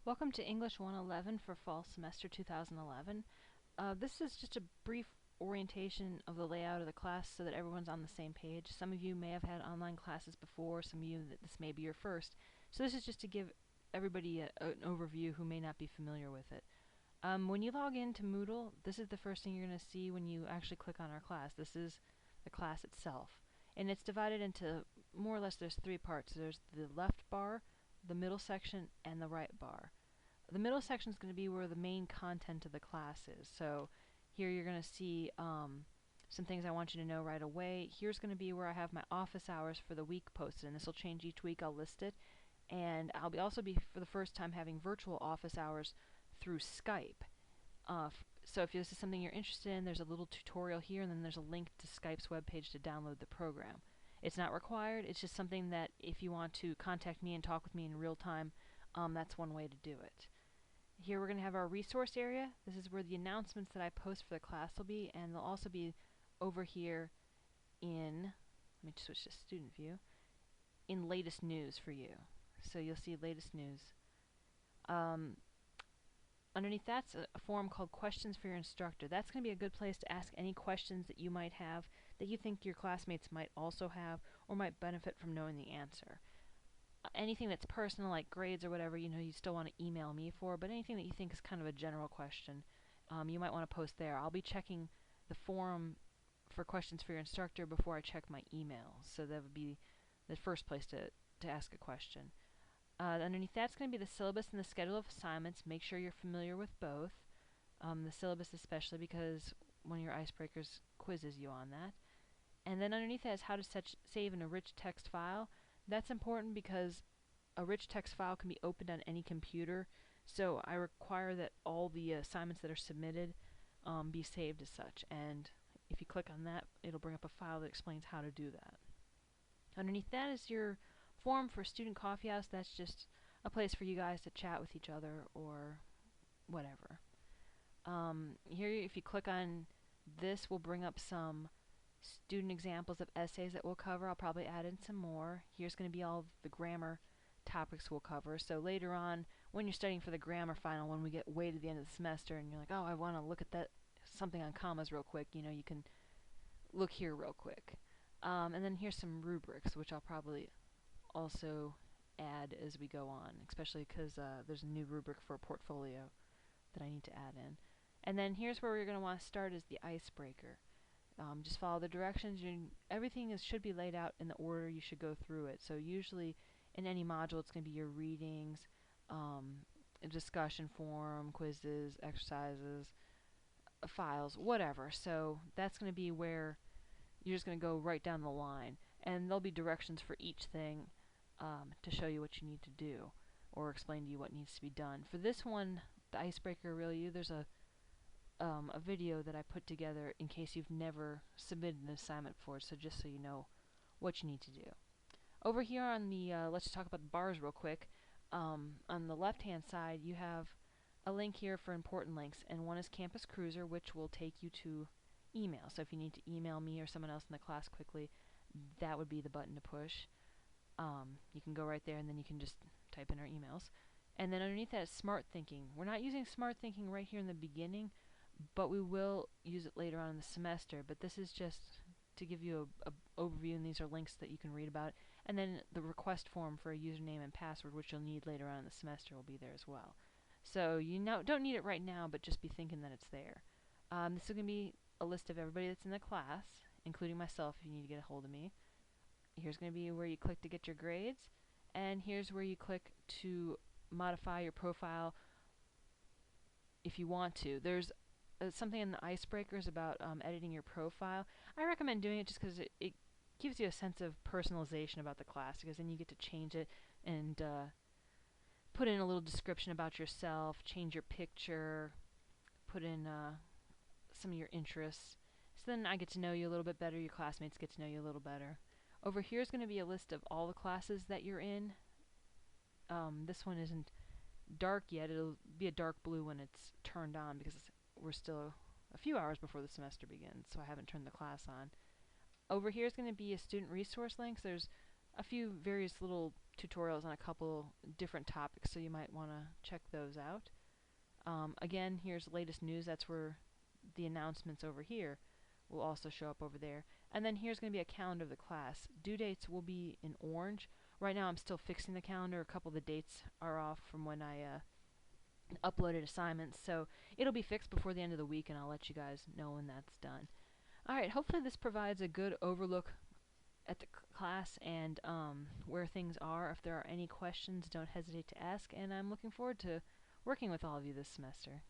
Welcome to English 111 for fall semester 2011. This is just a brief orientation of the layout of the class so that everyone's on the same page. Some of you may have had online classes before, some of you that this may be your first. So this is just to give everybody an overview who may not be familiar with it. When you log into Moodle, this is the first thing you're going to see when you actually click on our class. This is the class itself. And it's divided into more or less there's three parts. There's the left bar, the middle section, and the right bar. The middle section is going to be where the main content of the class is. So here you're going to see some things I want you to know right away. Here's going to be where I have my office hours for the week posted, and this will change each week. I'll list it. And I'll also be, for the first time, having virtual office hours through Skype. So if this is something you're interested in, there's a little tutorial here, and then there's a link to Skype's webpage to download the program. It's not required. It's just something that if you want to contact me and talk with me in real time, that's one way to do it. Here we're going to have our resource area. This is where the announcements that I post for the class will be, and they'll also be over here in, let me switch to student view, in latest news for you. So you'll see latest news. Underneath that's a form called questions for your instructor. That's going to be a good place to ask any questions that you might have that you think your classmates might also have or might benefit from knowing the answer. Anything that's personal, like grades or whatever, you still want to email me for, but anything that you think is kind of a general question, you might want to post there. I'll be checking the forum for questions for your instructor before I check my email, so that would be the first place to ask a question. Underneath that's going to be the syllabus and the schedule of assignments. Make sure you're familiar with both. The syllabus especially, because one of your icebreakers quizzes you on that. And then underneath that is how to save in a rich text file. That's important because a rich text file can be opened on any computer, so I require that all the assignments that are submitted be saved as such, and if you click on that, it'll bring up a file that explains how to do that. Underneath that is your forum for Student Coffee House. That's just a place for you guys to chat with each other or whatever. Here, if you click on this, will bring up some student examples of essays that we'll cover. I'll probably add in some more. Here's going to be all the grammar topics we'll cover. So later on, when you're studying for the grammar final, when we get way to the end of the semester and you're like, oh, I want to look at that something on commas real quick, you can look here real quick. And then here's some rubrics, which I'll probably also add as we go on, especially because there's a new rubric for a portfolio that I need to add in. And then here's where we're going to want to start is the icebreaker. Just follow the directions. Everything should be laid out in the order you should go through it. So usually in any module it's going to be your readings, a discussion forum, quizzes, exercises, files, whatever. So that's going to be where you're just going to go right down the line. And there'll be directions for each thing to show you what you need to do or explain to you what needs to be done. For this one, the icebreaker review, there's a video that I put together in case you've never submitted an assignment before, so just so you know what you need to do. Over here on the, let's talk about the bars real quick. On the left-hand side, you have a link here for important links, and one is Campus Cruiser, which will take you to email. So if you need to email me or someone else in the class quickly, that would be the button to push. You can go right there, and then you can just type in our emails. And then underneath that is Smart Thinking. We're not using Smart Thinking right here in the beginning, but we will use it later on in the semester. But this is just to give you an overview, and these are links that you can read about. And then the request form for a username and password, which you'll need later on in the semester, will be there as well. So you don't need it right now, but just be thinking that it's there. This is going to be a list of everybody that's in the class, including myself if you need to get a hold of me. Here's going to be where you click to get your grades, and here's where you click to modify your profile if you want to. There's something in the icebreakers about editing your profile. I recommend doing it just because it gives you a sense of personalization about the class, because then you get to change it and put in a little description about yourself, change your picture, put in some of your interests. So then I get to know you a little bit better, your classmates get to know you a little better. Over here is going to be a list of all the classes that you're in. This one isn't dark yet. It'll be a dark blue when it's turned on because we're still a few hours before the semester begins, so I haven't turned the class on. Over here is going to be a student resource links. There's a few various little tutorials on a couple different topics, so you might want to check those out. Again, here's the latest news. That's where the announcements over here will also show up over there. And then here's going to be a calendar of the class. Due dates will be in orange. Right now I'm still fixing the calendar. A couple of the dates are off from when I uploaded assignments, so it'll be fixed before the end of the week, and I'll let you guys know when that's done. Alright, hopefully this provides a good overlook at the class and where things are. If there are any questions, don't hesitate to ask, and I'm looking forward to working with all of you this semester.